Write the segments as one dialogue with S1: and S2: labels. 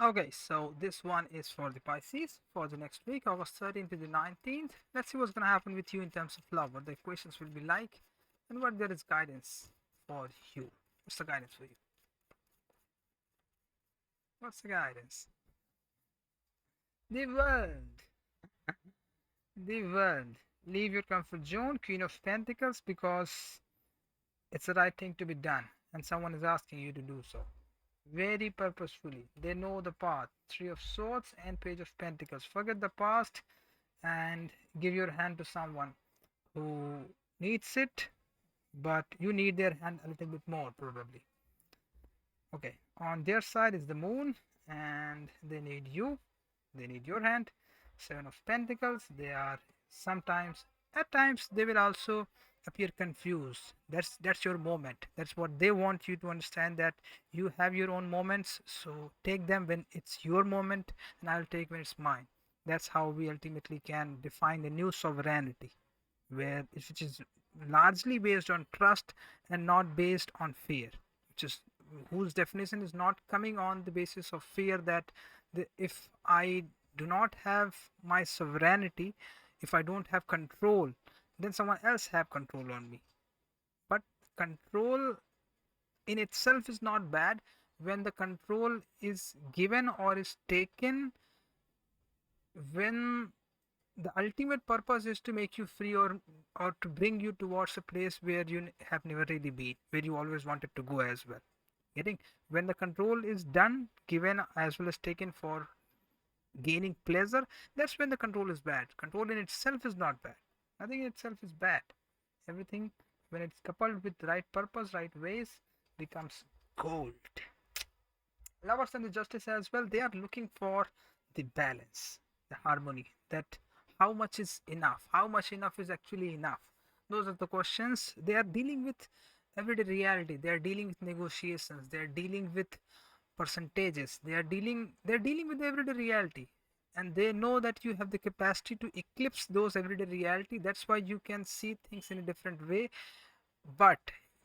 S1: Okay, so this one is for the Pisces for the next week, August 13th to the 19th. Let's see what's going to happen with you in terms of love, what the equations will be like, and what there is guidance for you. What's the guidance for you? What's the guidance? The world. The world. Leave your comfort zone, Queen of Pentacles, because it's the right thing to be done, and someone is asking you to do so. Very purposefully. They know the path. Three of Swords and Page of Pentacles. Forget the past and give your hand to someone who needs it, but you need their hand a little bit more, probably. Okay, on their side is the moon, and they need you, they need your hand. Seven of Pentacles, they are sometimes, at times, they will also appear confused. That's your moment. That's what they want you to understand, that you have your own moments, so take them when it's your moment, and I'll take when it's mine. That's how we ultimately can define the new sovereignty, where which is largely based on trust and not based on fear, which is whose definition is not coming on the basis of fear, that if I do not have my sovereignty, if I don't have control, then someone else have control on me. But control in itself is not bad when the control is given or is taken when the ultimate purpose is to make you free, or to bring you towards a place where you have never really been, where you always wanted to go as well. Getting When the control is done, given as well as taken for gaining pleasure, that's when the control is bad. Control in itself is not bad. Nothing in itself is bad. Everything, when it's coupled with the right purpose, right ways, becomes gold. Lovers and the justice as well, they are looking for the balance, the harmony, that how much is enough, how much enough is actually enough. Those are the questions. They are dealing with everyday reality, they are dealing with negotiations, they are dealing with percentages, they are dealing with everyday reality, and they know that you have the capacity to eclipse those everyday reality. That's why you can see things in a different way, but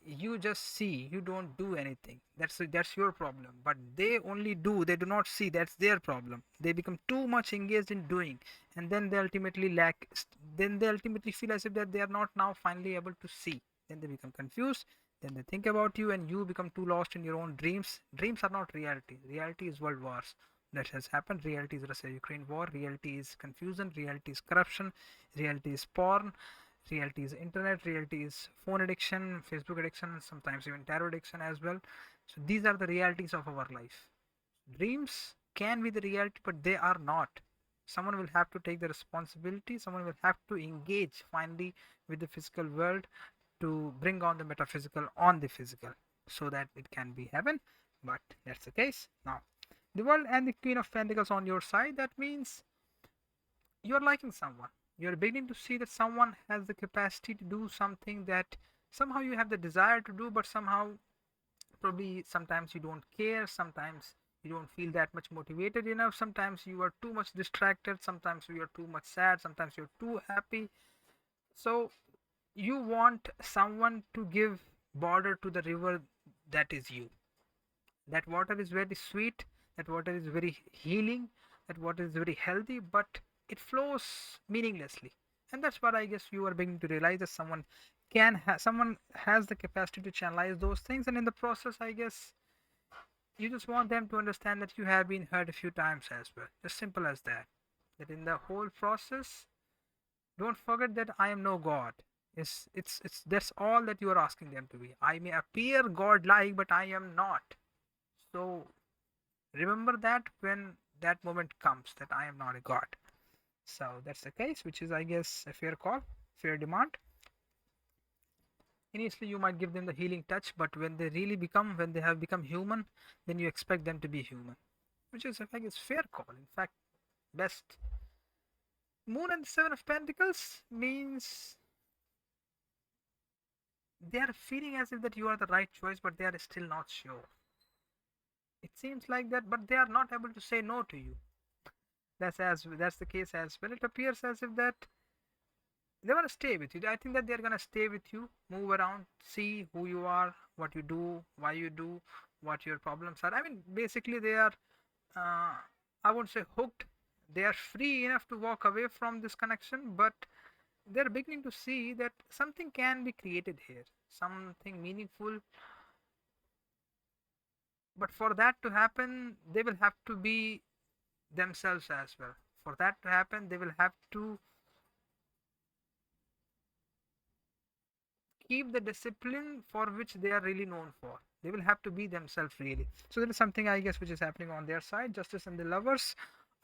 S1: you just see, you don't do anything. That's your problem. But they only do, they do not see. That's their problem. They become too much engaged in doing, and then they ultimately lack, then they ultimately feel as if that they are not now finally able to see. Then they become confused, then they think about you, and you become too lost in your own dreams. Dreams are not reality. Reality is world wars that has happened. Reality is Russia Ukraine war. Reality is confusion. Reality is corruption. Reality is porn. Reality is internet. Reality is phone addiction, Facebook addiction, sometimes even terror addiction as well. So these are the realities of our life. Dreams can be the reality, but they are not. Someone will have to take the responsibility, someone will have to engage finally with the physical world to bring on the metaphysical on the physical, so that it can be heaven. But that's the case. Now the world and the Queen of Pentacles on your side, that means you're liking someone, you're beginning to see that someone has the capacity to do something that somehow you have the desire to do, but somehow probably sometimes you don't care, sometimes you don't feel that much motivated enough, sometimes you are too much distracted, sometimes you are too much sad, sometimes you're too happy. So you want someone to give border to the river that is you. That water is very sweet, that water is very healing, that water is very healthy, but it flows meaninglessly. And that's what I guess you are beginning to realize, that someone has the capacity to channelize those things, and in the process I guess you just want them to understand that you have been hurt a few times as well. Just simple as that. That in the whole process, don't forget that I am no god. It's that's all that you are asking them to be. I may appear godlike, but I am not. So remember that when that moment comes, that I am not a god. So that's the case, which is I guess a fair call, fair demand. Initially you might give them the healing touch, but when they have become human, then you expect them to be human, which is, I think, is fair call. In fact, best. Moon and the Seven of Pentacles means they are feeling as if that you are the right choice, but they are still not sure. It seems like that, but they are not able to say no to you. That's the case as well. It appears as if that they want to stay with you. I think that they're gonna stay with you, move around, see who you are, what you do, why you do, what your problems are. I mean, basically, they are uh, I won't say hooked. They are free enough to walk away from this connection, but they're beginning to see that something can be created here, something meaningful. But for that to happen, they will have to be themselves as well. For that to happen, they will have to keep the discipline for which they are really known for. They will have to be themselves really. So that is something I guess which is happening on their side. Justice and the lovers,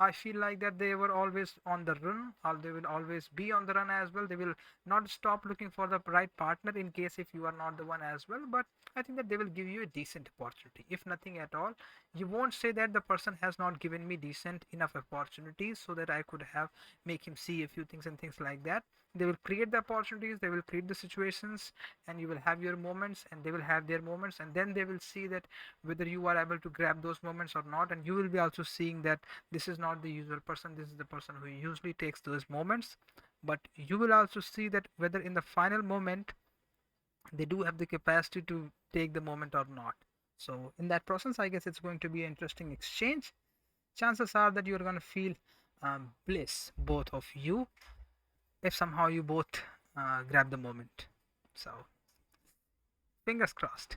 S1: I feel like that they were always on the run, or they will always be on the run as well. They will not stop looking for the right partner in case if you are not the one as well. But I think that they will give you a decent opportunity, if nothing at all. You won't say that the person has not given me decent enough opportunities so that I could have make him see a few things and things like that. They will create the opportunities, they will create the situations, and you will have your moments and they will have their moments, and then they will see that whether you are able to grab those moments or not. And you will be also seeing that this is not the usual person, this is the person who usually takes those moments. But you will also see that whether in the final moment they do have the capacity to take the moment or not. So in that process, I guess it's going to be an interesting exchange. Chances are that you're going to feel bliss, both of you, if somehow you both grab the moment. So, fingers crossed.